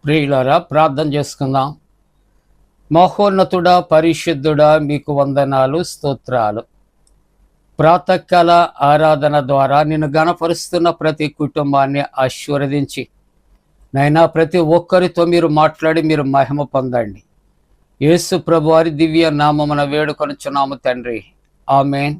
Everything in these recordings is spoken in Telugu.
ప్రియులారా, ప్రార్థన చేసుకుందాం. మహోన్నతుడా, పరిశుద్ధుడా, మీకు వందనాలు, స్తోత్రాలు. ప్రాతకాల ఆరాధన ద్వారా నిన్ను గణపరుస్తున్న ప్రతి కుటుంబాన్ని ఆశీర్వదించి నైనా ప్రతి ఒక్కరితో మీరు మాట్లాడి మీరు మహిమ పొందండి. యేసు ప్రభు వారి దివ్య నామమున వేడుకొనుచున్నాము తండ్రి, ఆమేన్.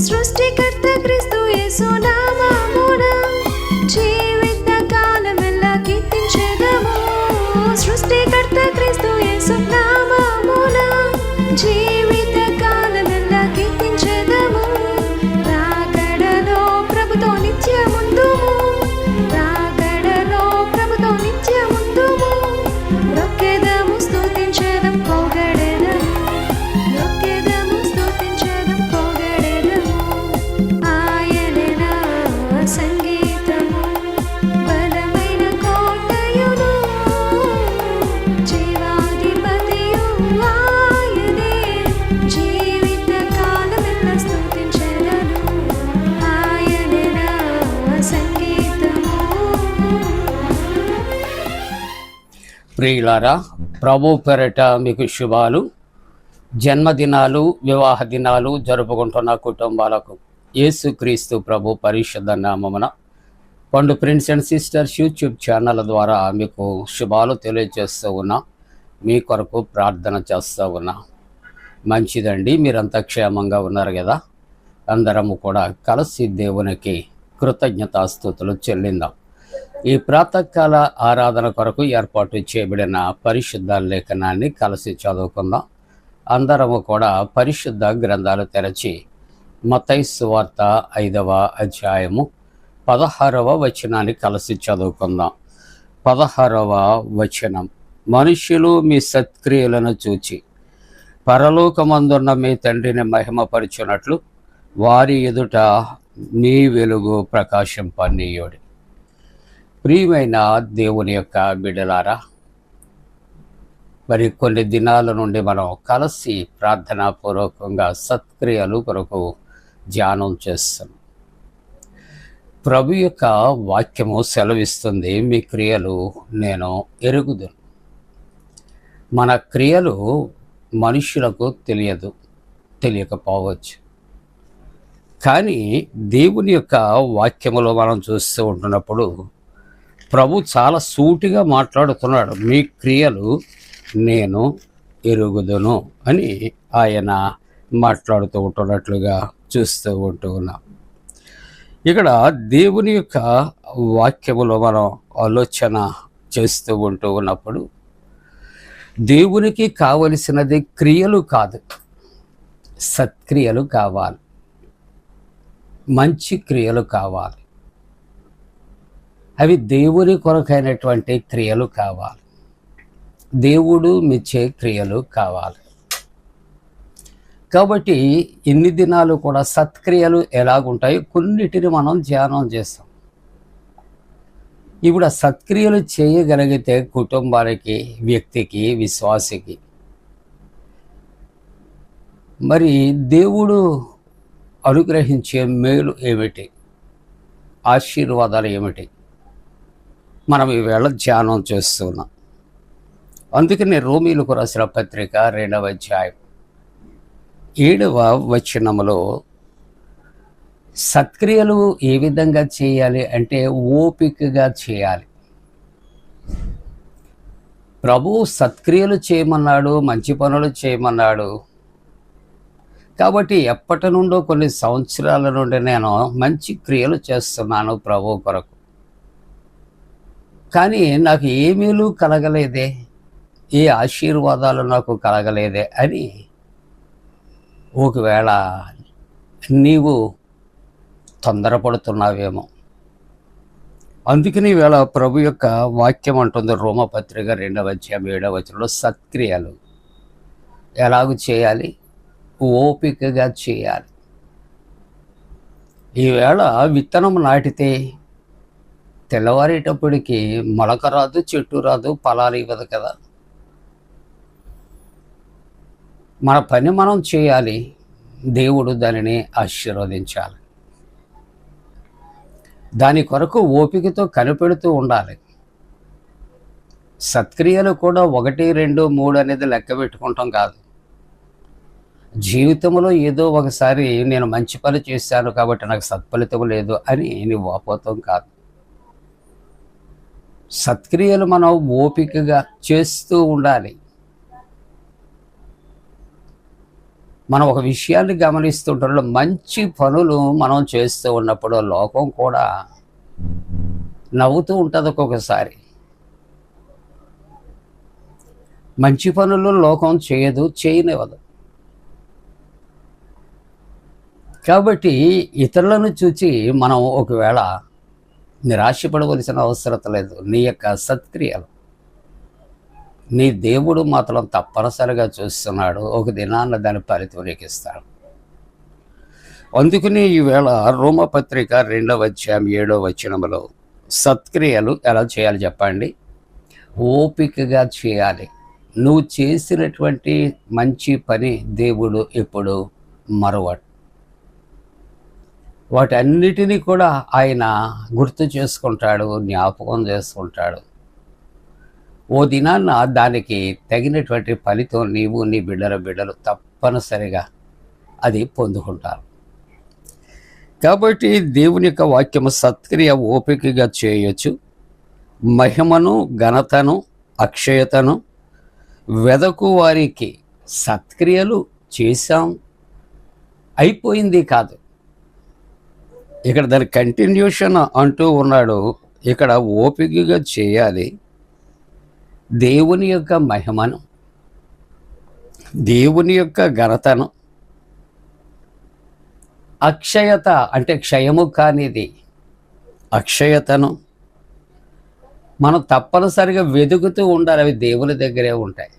సృష్టికర్త క్రీస్తు యేసు నామమున జీవిత కాలమెల్లా కీర్తించెదము. సృష్టికర్త క్రీస్తు యేసు నామమున జీవిత కాలమెల్లా కీర్తించెదము. రాకడలో ప్రభుతో నిత్యముందుము, రాకడలో ప్రభుతో నిత్యముందుము. రొక్కెదము స్తుతించెదం పొగడెదము, రొక్కెదము స్తుతించెదం పొగడెదము. ఆయనే నా సంగీతము, బలమైన కోటయును, జీవాధిపతియు ఆయనే. జీవిత కాలమెల్లా స్తుతించెదను, ఆయనే నా సంగీతము. ప్రియులారా, ప్రభు పేరట మీకు శుభాలు. జన్మదినాలు, వివాహ దినాలు జరుపుకుంటున్న కుటుంబాలకు యేసుక్రీస్తు ప్రభు పరిశుద్ధ నామమున పండు friends and sisters YouTube channel ద్వారా మీకు శుభాలు తెలియజేస్తూ ఉన్నా, మీ కొరకు ప్రార్థన చేస్తూ ఉన్నా. మంచిదండి, మీరంతా క్షేమంగా ఉన్నారు కదా. అందరము కూడా కలిసి దేవునికి కృతజ్ఞతాస్తుతులు చెల్లిందాం. ఈ ప్రాతకాల ఆరాధన కొరకు ఏర్పాటు చేయబడిన పరిశుద్ధ లేఖనాన్ని కలిసి చదువుకుందాం. అందరము కూడా పరిశుద్ధ గ్రంథాలు తెరచి మత్తయి సువార్త 5వ అధ్యాయము 16వ వచనాన్ని కలిసి చదువుకుందాం. 16వ వచనం: మనుష్యులు మీ సత్క్రియలను చూచి పరలోకమందున్న మీ తండ్రిని మహిమపరచునట్లు వారి ఎదుట నీ వెలుగు ప్రకాశింపనీయుడి. ప్రియమైన దేవుని యొక్క బిడ్డలారా, మరి కొన్ని దినాల నుండి మనం కలిసి ప్రార్థనాపూర్వకంగా సత్క్రియలు కొరకు ధ్యానం చేస్తున్నాం. ప్రభు యొక్క వాక్యము సెలవిస్తుంది, మీ క్రియలు నేను ఎరుగుదును. మన క్రియలు మనుషులకు తెలియకపోవచ్చు, కానీ దేవుని యొక్క వాక్యములో మనం చూస్తూ ఉంటున్నప్పుడు ప్రభు చాలా సూటిగా మాట్లాడుతున్నాడు. మీ క్రియలు నేను ఎరుగుదును అని ఆయన మాట్లాడుతూ ఉంటున్నట్లుగా చూస్తూ ఉన్నాం. ఇక్కడ దేవుని యొక్క వాక్యములో మనం ఆలోచన చేస్తూ ఉన్నప్పుడు దేవునికి కావలసినది క్రియలు కాదు, సత్క్రియలు కావాలి, మంచి క్రియలు కావాలి. అవి దేవుని కొరకైనటువంటి క్రియలు కావాలి. దేవుడు మెచ్చే క్రియలు కావాలి. కాబట్టి ఇన్ని దినాలు కూడా సత్క్రియలు ఎలాగుంటాయో కొన్నిటిని మనం ధ్యానం చేస్తాం. ఇప్పుడు ఆ సత్క్రియలు చేయగలిగితే కుటుంబానికి, వ్యక్తికి, విశ్వాసికి మరి దేవుడు అనుగ్రహించే మేలు ఏమిటి, ఆశీర్వాదాలు ఏమిటి, మనం ఈవేళ ధ్యానం చేస్తున్నాం. అందుకని రోమీలకు రాసిన పత్రిక 2వ అధ్యాయం 7వ వచనములో సత్క్రియలు ఏ విధంగా చేయాలి అంటే ఓపికగా చేయాలి. ప్రభువు సత్క్రియలు చేయమన్నాడు, మంచి పనులు చేయమన్నాడు. కాబట్టి ఎప్పటి నుండో కొన్ని సంవత్సరాల నుండి నేను మంచి క్రియలు చేస్తున్నాను ప్రభు కొరకు, కానీ నాకు ఏ మేలు కలగలేదే, ఏ ఆశీర్వాదాలు నాకు కలగలేదే అని ఒకవేళ నీవు తొందరపడుతున్నావేమో. అందుకని ఈవేళ ప్రభు యొక్క వాక్యం అంటుంది రోమపత్రిక 2వ అధ్యాయం 7వ వచనంలో సత్క్రియలు ఎలాగూ చేయాలి, ఓపికగా చేయాలి. ఈవేళ విత్తనం నాటితే తెల్లవారేటప్పటికి మొలక రాదు, చెట్టు రాదు, ఫలాలు ఇవ్వదు కదా. మన పని మనం చేయాలి, దేవుడు దానిని ఆశీర్వదించాలి. దాని కొరకు ఓపికతో కనిపెడుతూ ఉండాలి. సత్క్రియలు కూడా 1, 2, 3 అనేది లెక్క పెట్టుకుంటాం కాదు. జీవితంలో ఏదో ఒకసారి నేను మంచి పని చేశాను కాబట్టి నాకు సత్ఫలితం లేదు అని నువ్వు వాపోతాం కాదు. సత్క్రియలు మనం ఓపికగా చేస్తూ ఉండాలి. మనం ఒక విషయాన్ని గమనిస్తుంటారు, మంచి పనులు మనం చేస్తూ ఉన్నప్పుడు లోకం కూడా నవ్వుతూ ఉంటుంది. ఒక్కొక్కసారి మంచి పనులు లోకం చేయదు, చేయనివ్వదు. కాబట్టి ఇతరులను చూచి మనం ఒకవేళ నిరాశపడవలసిన అవసరం లేదు. నీ యొక్క సత్క్రియలు నీ దేవుడు మాత్రం తప్పనిసరిగా చూస్తున్నాడు, ఒక దినాన్న దాని ఫలితం నీకు ఇస్తాడు. అందుకని ఈవేళ రోమపత్రిక 2వ అధ్యాయం 7వ వచనములో సత్క్రియలు ఎలా చేయాలి చెప్పండి? ఓపికగా చేయాలి. నువ్వు చేసినటువంటి మంచి పని దేవుడు ఎప్పుడు మరవడు. వాటన్నిటినీ కూడా ఆయన గుర్తు చేసుకుంటాడు, జ్ఞాపకం చేసుకుంటాడు. ఓ దినాన్న దానికి తగినటువంటి ఫలితం నీవు నీ బిడ్డలు తప్పనిసరిగా అది పొందుకుంటారు. కాబట్టి దేవుని యొక్క వాక్యము సత్క్రియ ఓపికగా చేయొచ్చు. మహిమను, ఘనతను, అక్షయతను వెదకు వారికి సత్క్రియలు చేశాం, అయిపోయింది కాదు. ఇక్కడ దాని కంటిన్యూషన్ అంటూ ఉన్నాడు. ఇక్కడ ఓపికగా చేయాలి. దేవుని యొక్క మహిమను, దేవుని యొక్క ఘనతను, అక్షయత అంటే క్షయము కానిది అక్షయతను మనం తప్పనిసరిగా వెతుకుతూ ఉండాలి. అవి దేవుని దగ్గరే ఉంటాయి.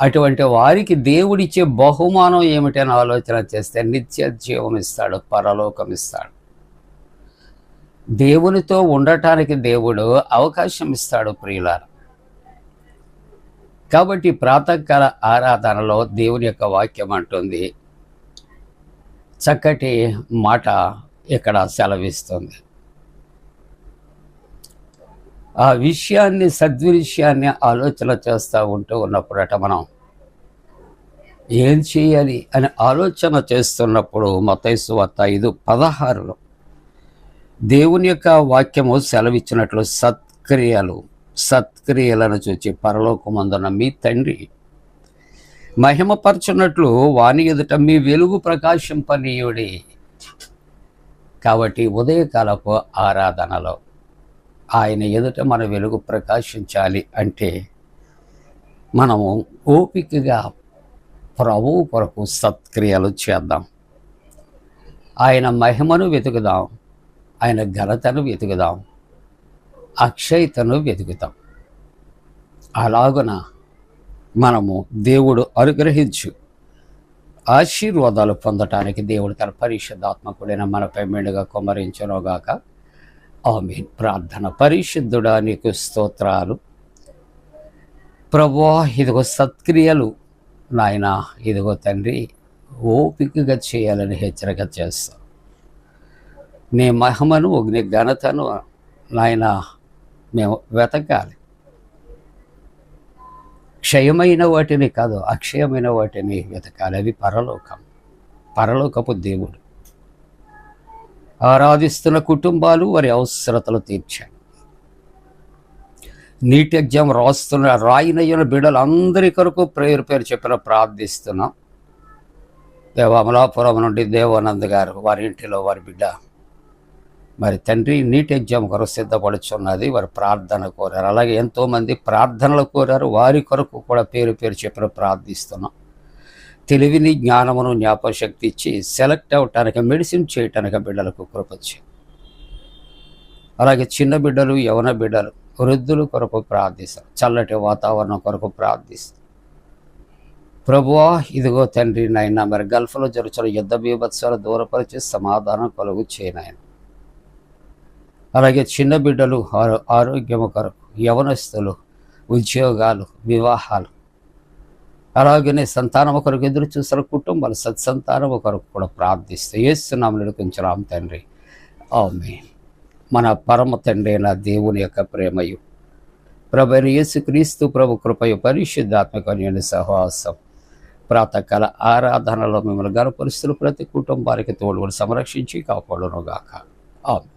అటువంటి వారికి దేవుడిచ్చే బహుమానం ఏమిటని ఆలోచన చేస్తే నిత్య జీవం ఇస్తాడు, పరలోకం ఇస్తాడు. దేవునితో ఉండటానికి దేవుడు అవకాశం ఇస్తాడు ప్రియులారా. కాబట్టి ప్రాతకాల ఆరాధనలో దేవుని యొక్క వాక్యం అంటుంది, చక్కటి మాట ఇక్కడ సెలవిస్తుంది. ఆ విషయాన్ని, సద్విషయాన్ని ఆలోచన చేస్తూ ఉన్నప్పుడట మనం ఏం చేయాలి అని ఆలోచన చేస్తున్నప్పుడు మత్తయి సువార్త 5:16లో దేవుని యొక్క వాక్యము సెలవిచ్చినట్లు సత్క్రియలను చూచి పరలోకమందున్న మీ తండ్రి మహిమపరచున్నట్లు వాని ఎదుట మీ వెలుగు ప్రకాశింపనీయుడి. కాబట్టి ఉదయకాలపు ఆరాధనలో ఆయన ఎదుట మన వెలుగు ప్రకాశించాలి అంటే మనము ఓపికగా ప్రభువు కొరకు సత్క్రియలు చేద్దాం. ఆయన మహిమను వెతుకుదాం, ఆయన ఘనతను వెతుకుదాం, అక్షయతను వెతుకుతాం. అలాగున మనము దేవుడు అనుగ్రహించు ఆశీర్వాదాలు పొందటానికి దేవుడు తన పరిశుద్ధాత్మకుడైన మనపై మెండుగా కుమ్మరించునుగాక. ఆమేన్. ప్రార్థన. పరిశుద్ధుడా నీకు స్తోత్రాలు ప్రభువా. ఇదిగో సత్క్రియలు నాయన, ఇదిగో తండ్రి ఓపికగా చేయాలని హెచ్చరిక చేస్తాం. నీ మహిమను నీ ఘనతను నాయన మేము వెతకాలి. క్షయమైన వాటిని కాదు, అక్షయమైన వాటిని వెతకాలి. అది పరలోకపు దేవుడు. ఆరాధిస్తున్న కుటుంబాలు వారి అవసరతలు తీర్చాయి. నీట్ ఎగ్జామ్ రాయినయ్యన బిడ్డలు అందరి కొరకు పేరు చెప్పిన ప్రార్థిస్తున్నాం. అమలాపురం నుండి దేవానంద్ గారు వారి ఇంటిలో వారి బిడ్డ మరి తండ్రి నీట్ ఎగ్జామ్ కొరకు సిద్ధపడుచున్నది. వారి ప్రార్థన కోరారు. అలాగే ఎంతోమంది ప్రార్థనలు కోరారు. వారి కొరకు కూడా పేరు చెప్పిన ప్రార్థిస్తున్నాం. తెలివిని, జ్ఞానమును, జ్ఞాపశక్తి ఇచ్చి సెలెక్ట్ అవ్వటానికి, మెడిసిన్ చేయటానికి బిడ్డలకు కృపచ్చు. అలాగే చిన్న బిడ్డలు, యవన బిడ్డలు, వృద్ధుల కొరకు ప్రార్థిస్తారు. చల్లటి వాతావరణం కొరకు ప్రార్థిస్తారు. ప్రభువా ఇదిగో తండ్రి నాయన మరి గల్ఫ్లో జరుగుతున్న యుద్ధ బీభత్సాలు దూరపరిచి సమాధానం కలుగు చేయనాయన. అలాగే చిన్న బిడ్డలు ఆరోగ్యము కొరకు, యవనస్తులు, ఉద్యోగాలు, వివాహాలు, అలాగనే సంతానము కొరకు ఎదురు చూసిన కుటుంబాలు సత్సంతానము కొరకు కూడా ప్రార్థిస్తే యేసునామములో కొంచెం తండ్రి. ఆమేన్. మన పరమ తండ్రి అయిన దేవుని యొక్క ప్రేమయు ప్రభువైన యేసుక్రీస్తు ప్రభు కృపయు పరిశుద్ధాత్మక సహవాసం ప్రాతకాల ఆరాధనలో మిమ్మల్ని గనపరుస్తున్న ప్రతి కుటుంబానికి తోడుగా సంరక్షించి కాపాడునుగాక. ఆమేన్.